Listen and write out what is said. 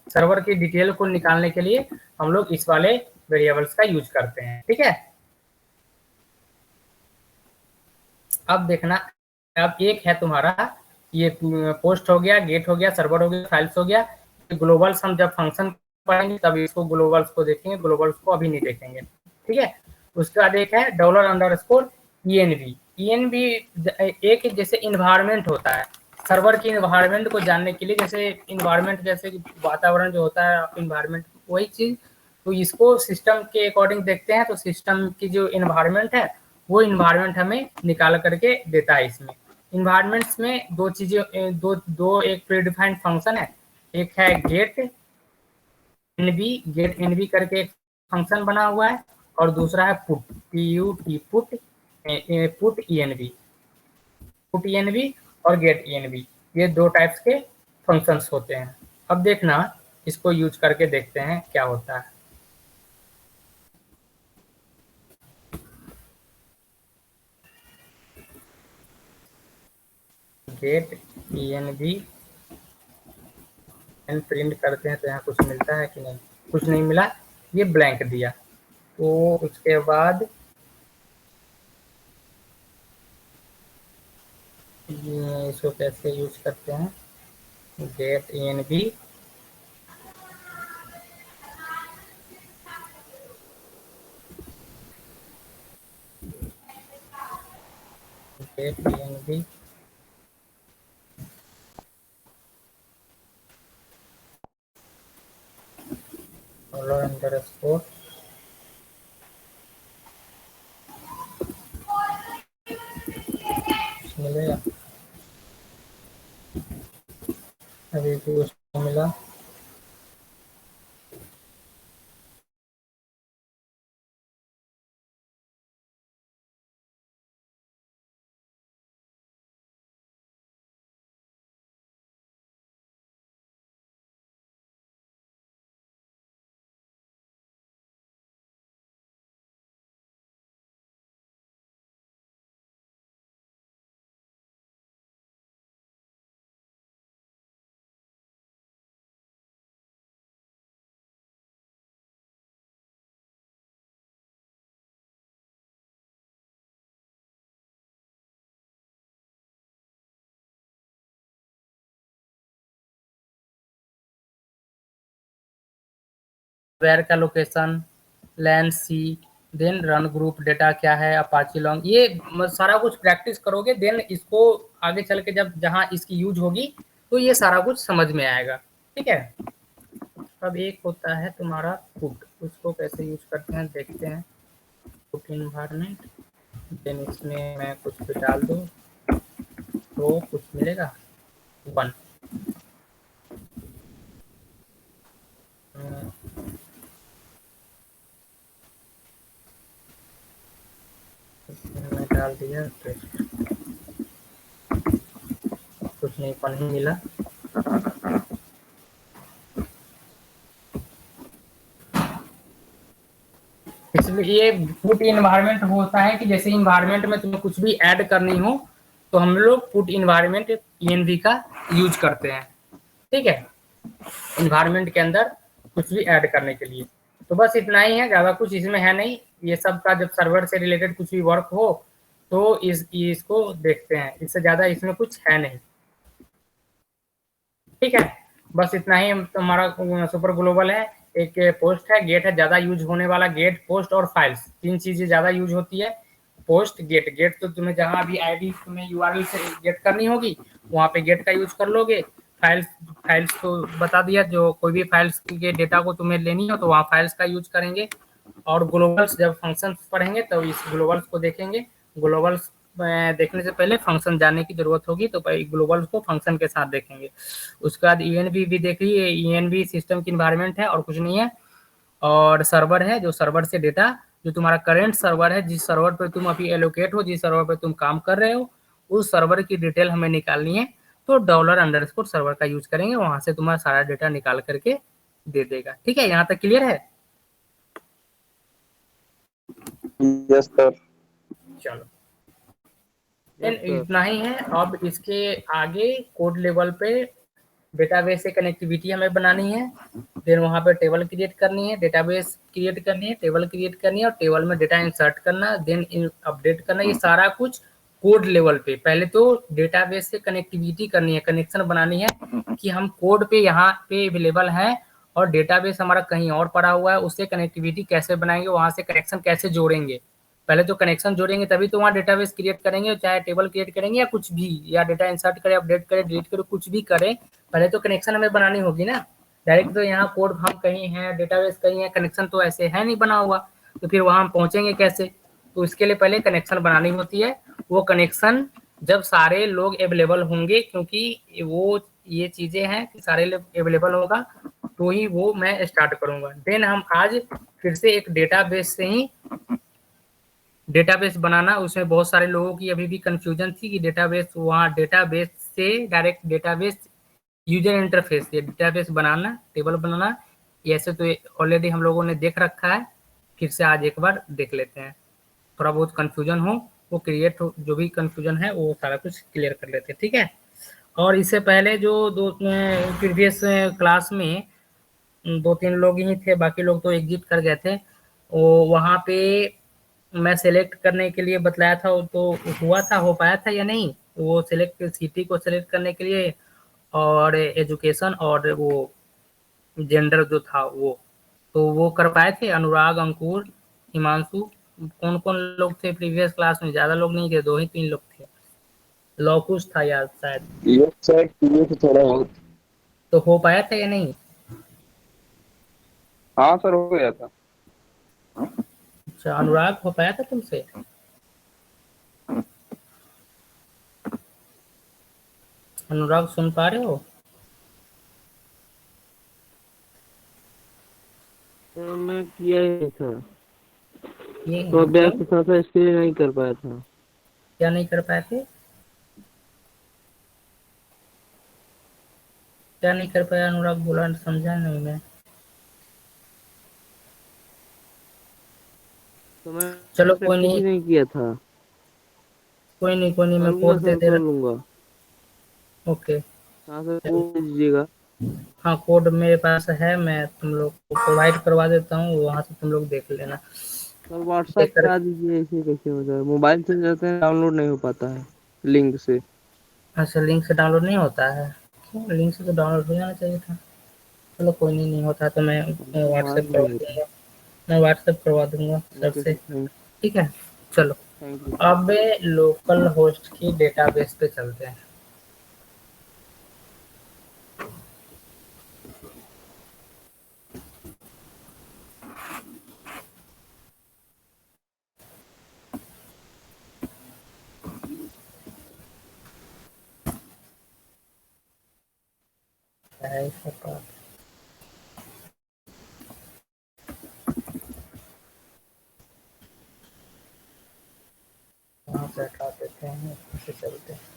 Server की detail को निकालने के लिए हम लोग इस वाले वेरिएबल्स का यूज करते हैं। ठीक है, अब देखना, अब एक है तुम्हारा ये पोस्ट हो गया, गेट हो गया, सर्वर हो गया, फाइल्स हो गया। ग्लोबल्स हम जब फंक्शन पढ़ेंगे तब इसको ग्लोबल्स को देखेंगे, ग्लोबल्स को अभी नहीं देखेंगे। ठीक है, उसके बाद एक है $_env। env एक जैसे इन्वायरमेंट होता है, सर्वर की इन्वायरमेंट को जानने के लिए, जैसे इन्वायरमेंट जैसे वातावरण जो होता है इन्वायरमेंट, वही चीज। तो इसको सिस्टम के अकॉर्डिंग देखते हैं, तो सिस्टम की जो इन्वायरमेंट है वो इन्वायरमेंट हमें निकाल करके देता है। इसमें इन्वायरमेंट्स में दो चीजें, दो एक प्रीडिफाइंड फंक्शन है, एक है गेट एनवी करके एक फंक्शन बना हुआ है, और दूसरा है पुट पुट env और गेट env। ये दो टाइप्स के फंक्शंस होते हैं। अब देखना, इसको यूज करके देखते हैं क्या होता है। गेट env प्रिंट करते हैं तो यहाँ कुछ मिलता है कि नहीं, कुछ नहीं मिला, ये ब्लैंक दिया। तो उसके बाद इसको कैसे यूज करते हैं, गेट env गेट env $_ मिलेगा, अभी कुछ नहीं मिला। वेयर का लोकेशन, लैन सी, देन रन ग्रुप डेटा क्या है, अपाची लॉन्ग, ये सारा कुछ प्रैक्टिस करोगे, देन इसको आगे चल के जब जहाँ इसकी यूज होगी तो ये सारा कुछ समझ में आएगा। ठीक है, अब एक होता है तुम्हारा पुट, उसको कैसे यूज करते हैं देखते हैं। पुट इन्वायरमेंट, देन इसमें मैं कुछ भी डाल दूँ तो कुछ मिलेगा 1। मैं डाल दिया, कुछ नहीं, 1 ही मिला। इसलिए ये पुट इन्वायरमेंट होता है कि जैसे इन्वायरमेंट में तुम्हें कुछ भी ऐड करनी हो तो हम लोग पुट इन्वायरमेंट env का यूज करते हैं। ठीक है, इन्वायरमेंट के अंदर कुछ भी ऐड करने के लिए। तो बस इतना ही है, ज्यादा कुछ इसमें है नहीं। ये सब का जब सर्वर से रिलेटेड कुछ भी वर्क हो तो इसको देखते हैं, इससे ज्यादा इसमें कुछ है नहीं। ठीक है, बस इतना ही तुम्हारा सुपर ग्लोबल है। एक पोस्ट है, गेट है, ज्यादा यूज होने वाला, गेट, पोस्ट और फाइल्स, 3 चीजें ज्यादा यूज होती है। पोस्ट, गेट, गेट तो तुम्हें जहां भी आईडी तुम्हें यूआरएल से गेट करनी होगी वहां पे गेट का यूज कर लोगे। फाइल्स, फाइल्स तो बता दिया, जो कोई भी फाइल्स के डेटा को तुम्हें लेनी हो तो वहाँ फाइल्स का यूज करेंगे। और ग्लोबल्स जब फंक्शन पढ़ेंगे तो इस ग्लोबल्स को देखेंगे। ग्लोबल्स देखने से पहले फंक्शन जानने की जरूरत होगी, तो ग्लोबल्स को फंक्शन के साथ देखेंगे। उसके बाद env भी देख लीजिए, env सिस्टम की इन्वायरमेंट है और कुछ नहीं है। और सर्वर है, जो सर्वर से डेटा, जो तुम्हारा करंट सर्वर है, जिस सर्वर पर तुम अभी एलोकेट हो, जिस सर्वर पर तुम काम कर रहे हो, उस सर्वर की डिटेल हमें निकालनी है, तो $_ सर्वर का यूज करेंगे, वहां से तुम्हारा सारा डेटा निकाल करके दे देगा। ठीक है, यहाँ तक क्लियर है? Yes sir. चलो, इतना ही है। अब इसके आगे कोड लेवल पे डेटाबेस से कनेक्टिविटी हमें बनानी है, फिर वहाँ पे टेबल क्रिएट करनी है, डेटाबेस क्रिएट करनी है, टेबल क्रिएट करनी है और टेबल में डेटा इंसर्ट करना, देन अपडेट करना, ये सारा कुछ कोड लेवल पे। पहले तो डेटाबेस से कनेक्टिविटी करनी है, कनेक्शन बनानी है कि हम कोड पे यहाँ पे अवेलेबल हैं और डेटाबेस हमारा कहीं और पड़ा हुआ है, उससे कनेक्टिविटी कैसे बनाएंगे, वहाँ से कनेक्शन कैसे जोड़ेंगे। पहले तो कनेक्शन जोड़ेंगे तभी तो वहाँ डेटाबेस क्रिएट करेंगे, चाहे टेबल क्रिएट करेंगे या कुछ भी, या डेटा इंसर्ट करें, अपडेट करें, डिलीट करें, कुछ भी करें, पहले तो कनेक्शन हमें बनानी होगी ना। डायरेक्ट तो यहाँ कोड हम कहीं हैं, डेटाबेस कहीं है, कनेक्शन तो ऐसे है नहीं बना हुआ, तो फिर वहाँ हम पहुँचेंगे कैसे। तो इसके लिए पहले कनेक्शन बनानी होती है। वो कनेक्शन जब सारे लोग अवेलेबल होंगे, क्योंकि वो ये चीज़ें हैं कि सारे लोग अवेलेबल होगा तो ही वो मैं स्टार्ट करूँगा। देन हम आज फिर से एक डेटाबेस से ही डेटाबेस बनाना, उसमें बहुत सारे लोगों की अभी भी कंफ्यूजन थी कि डेटाबेस, वहाँ डेटाबेस से डायरेक्ट डेटाबेस यूजर इंटरफेस ये डेटाबेस बनाना, टेबल बनाना, ऐसे तो ऑलरेडी हम लोगों ने देख रखा है, फिर से आज एक बार देख लेते हैं। थोड़ा बहुत कंफ्यूजन हो वो क्रिएट हो, जो भी कंफ्यूजन है वो सारा कुछ क्लियर कर लेते हैं, ठीक है। और इससे पहले जो दो प्रीवियस क्लास में 2-3 लोग ही थे, बाकी लोग तो एग्जिट कर गए थे। वो वहाँ पे मैं सेलेक्ट करने के लिए बतलाया था, तो हुआ था, हो पाया था या नहीं, वो सेलेक्ट सिटी को सेलेक्ट करने के लिए और एजुकेशन और वो जेंडर जो था वो, तो वो कर पाए थे अनुराग, अंकुर, हिमांशु, कौन कौन लोग थे प्रीवियस क्लास में? ज्यादा लोग नहीं थे, 2 ही 3 लोग थे, लौकुश था यार शायद। ये सर ये तो थोड़ा बहुत। तो हो पाया था या नहीं? हाँ सर, हो गया था। अच्छा, अनुराग हो पाया था तुमसे? अनुराग सुन पा रहे हो? तो मैं किया ही था, ये तो क्यों? बैग के साथ था इसलिए नहीं कर पाया था। क्या नहीं कर पाए थे? क्या नहीं कर पाया अनुराग? बोला समझा नहीं मैं। तो मैं चलो कोई प्रैक्टिस नहीं, ही नहीं किया था। कोई नहीं, कोई नहीं, मैं करूँगा कोड दे सर, दे कर रहा लूँगा। हूँ। ओके। हाँ सर, वो दीजिएगा। हाँ, कोड मेरे पास है, मैं तुम लोग को प्रोवाइड करवा देता हूँ, वहाँ से तुम लोग देख लेना। सर व्हाट्सएप देख पे कर, आ दीजिए, ऐसे कैसे होता है? मोबाइल से जाते हैं, डाउनलोड नहीं हो पाता है लिंक से। अच्छा लिंक से डाउनलोड नहीं होता है? क्यों, लिंक से तो डाउनलोड हो जाना चाहिए था। चलो कोई नहीं, नहीं होता तो मैं मान व्हाट्सएप करवा नहीं होता। दूंगा, मैं व्हाट्सएप करवा दूंगा सर ओके से। सर, थैंक ठीक है, चलो यू। अब लोकल होस्ट की डेटाबेस पे चलते हैं। है इसका पास, वहाँ से हटा देते हैं, फिर से चलते हैं।